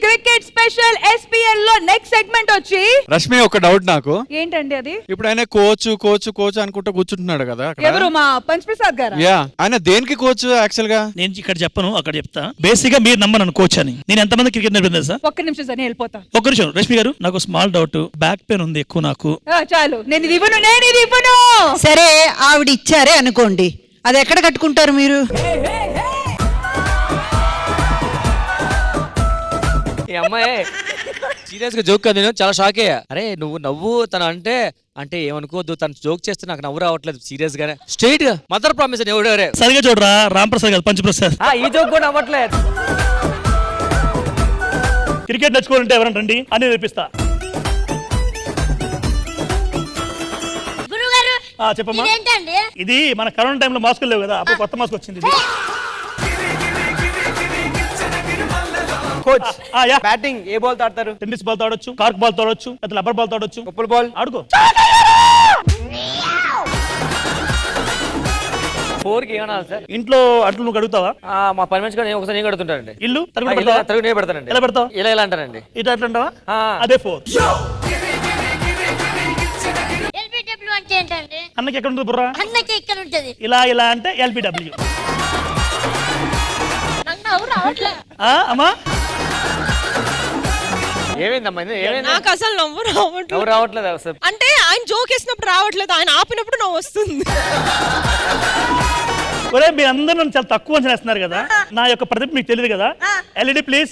Cricket special SPL లో next segment వచ్చి రష్మి ఒక డౌట్ నాకు. ఏంటండి అది? ఇప్పుడు ఆయన కోచ్ కోచ్ కోచ్ అనుకుంటూ కూర్చుంటున్నాడు కదా అక్కడ. ఎవరు? మా పంచప్రసాద్ గారు. యా, ఆయన దేనికి కోచ్ యాక్చువల్ గా? నేను ఇక్కడ చెప్పను, అక్కడ చెప్తా. బేసిక్ గా మీరు నమ్మను కోచ్ అని. నేను ఎంతమంది క్రికెట్ నేర్పింది సార్? ఒక్క నిమిషం సార్, నేను వెళ్ళిపోతా. ఒక్క నిమిషం రష్మి గారు, నాకు స్మాల్ డౌట్. బ్యాక్ పెయిన్ ఉంది ఎక్కువ నాకు. చాలు, నేను ఇది ఇవ్వను. సరే, ఆవిడ ఇచ్చారే అనుకోండి, అది ఎక్కడ కట్టుకుంటారు మీరు? ఈ అమ్మాయి సీరియస్ గా జోక్ కాదు, నేను చాలా షాక్ అయ్యా. అరే నువ్వు నవ్వు తన అంటే ఏమనుకోవద్దు, తను జోక్ చేస్తే నాకు నవ్వు రావట్లేదు. సీరియస్ గానే స్ట్రైట్ గా మదర్ ప్రామిస్ అని ఎవడెవరే సరిగా చూడరా, రామ్ ప్రసాద్ కాదు పంచప్రసాద్. ఈ జోక్ కూడా నవ్వట్లేదు. క్రికెట్ నేర్చుకోవాలంటే ఎవరైనా రండి అని నేర్పిస్తా. చెప్పమ్మా. ఇది మన కరోనా టైంలో మాస్కులు లేవు కదా, అప్పుడు కొత్త మాస్క్ వచ్చింది. కోచ్ బ్యాటింగ్ ఏ బాల్ తాడతారు? టెన్నిస్ బాల్ తాడొచ్చు, కార్క్ బాల్ తాడొచ్చు, రబ్బర్ బాల్ తాడొచ్చు, కప్పుల బాల్ ఆడుకో. 4 కి ఏమన్నా సార్? ఇంట్లో అట్లు నువ్వు కడుగుతావా? మా పని మంచిగా నేను ఒకసారి నేను కడుగుతుంటానండి. ఇల్లు తరుగు నేను పెడతానండి. ఎలా పెడతావు? ఇలా అంటానండి. ఇట్లా అట్లా అంటావా? అదే 4. అన్నకి ఎక్కడ ఉంటుంది బుర్రా? అన్నకి ఇక్కడ ఉంటది. ఇలా ఇలా అంటే LBW. అమ్మా ఏమైందమ్మా? నాకు అసలు నవ్వు రావట్లేదు అసలు. అంటే ఆయన జోక్ వేసినప్పుడు రావట్లేదు, ఆయన ఆపినప్పుడు నవ్వు వస్తుంది. ఒరే, మీ అందరూ నన్ను చాలా తక్కువ అంచనా వేస్తున్నారు కదా. నా యొక్క ప్రతిభ మీకు తెలియదు కదా. LED please.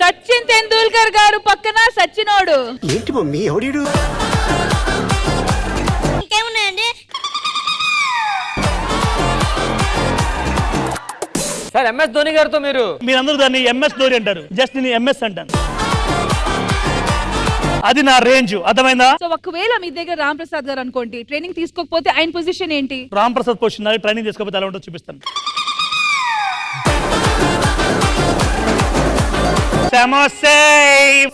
సచిన్ తెందూల్కర్ గారు పక్కన సచినోడు. ఏంటి మమ్మీ ఎవడీడు? ఇంకేమున్నాయండి? సార్ MS ధోని గారితో మీరందరూ దాన్ని MS ధోని అంటారు, జస్ట్ నేను MS అంటాను. అది నా రేంజ్, అర్థమైందా? సో ఒకవేళ మీ దగ్గర రామ్ ప్రసాద్ గారు అనుకోండి, ట్రైనింగ్ తీసుకోకపోతే ఆయన పొజిషన్ ఏంటి? రామ్ ప్రసాద్ పొజిషన్ ట్రైనింగ్ తీసుకోకపోతే ఎలా ఉంటుందో చూపిస్తాను.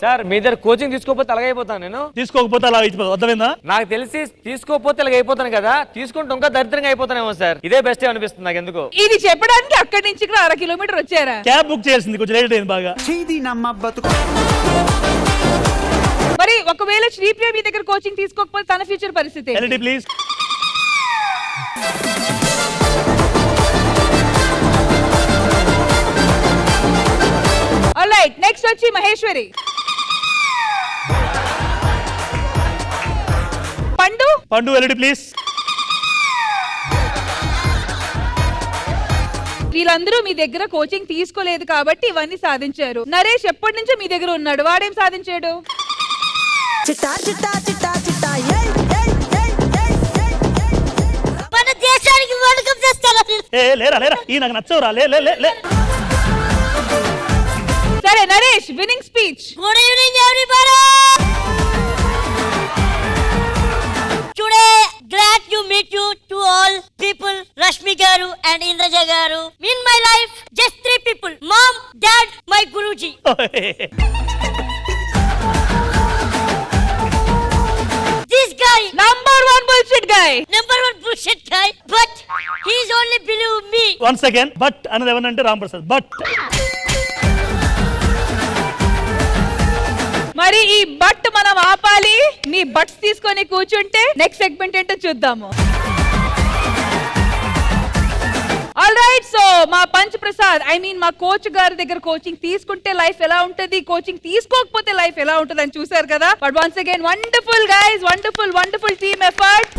సార్ మీ దగ్గర కోచింగ్ తీసుకోకపోతే అలాగైపోతాను నేను. తీసుకోకపోతే అలా అయిపోతుంది, అర్థమైందా? నాకు తెలిసి తీసుకోకపోతే అలాగ అయిపోతాను కదా, తీసుకుంటే ఇంకా దరిద్రంగా అయిపోతానేమో సార్. ఇదే బెస్ట్ అనిపిస్తుంది నాకు ఎందుకు. ఇది చెప్పడానికి అక్కడి నుంచి ఇక్కడ 1/2 కిలోమీటర్ వచ్చారా? క్యాబ్ బుక్ చేయాల్సింది, కొంచెం లేట్ అయింది బాగా. మరి ఒకవేళ శ్రీప్రియ మీ దగ్గర కోచింగ్ తీసుకోకపోతే తన ఫ్యూచర్ పరిస్థితి? LED please. ఆల్రైట్, నెక్స్ట్ వచ్చి మహేశ్వరి. పండు LED ప్లీజ్. వీళ్ళందరూ మీ దగ్గర కోచింగ్ తీసుకోలేదు కాబట్టి ఇవన్నీ సాధించారు. నరేష్ ఎప్పటి నుంచో మీ దగ్గర ఉన్నాడు, వాడేం సాధించాడు? మన దేశానికి వరల్డ్ కప్ చేస్తారా? లేరా ఈ నాకు నచ్చవురా. లే. సరే Naresh, winnowing speech. Good evening everybody. Today glad to meet you to all people, Rashmi garu and Indraja garu. In my life just 3 people, mom, dad, my guruji. This guy number 1 bullshit guy, but he is only believe me. Once again, but another one అంటే Ram Prasad. But మరి ఈ but మనం ఆపాలి. నీ buts తీసుకొని కూర్చుంటే next segment ఏంటో చూద్దాము. ఆల్రైట్, సో మా పంచ్ ప్రసాద్ మా కోచ్ గారి దగ్గర కోచింగ్ తీసుకుంటే లైఫ్ ఎలా ఉంటది, కోచింగ్ తీసుకోకపోతే లైఫ్ ఎలా ఉంటది అని చూసారు కదా. But once again wonderful guys, wonderful team effort.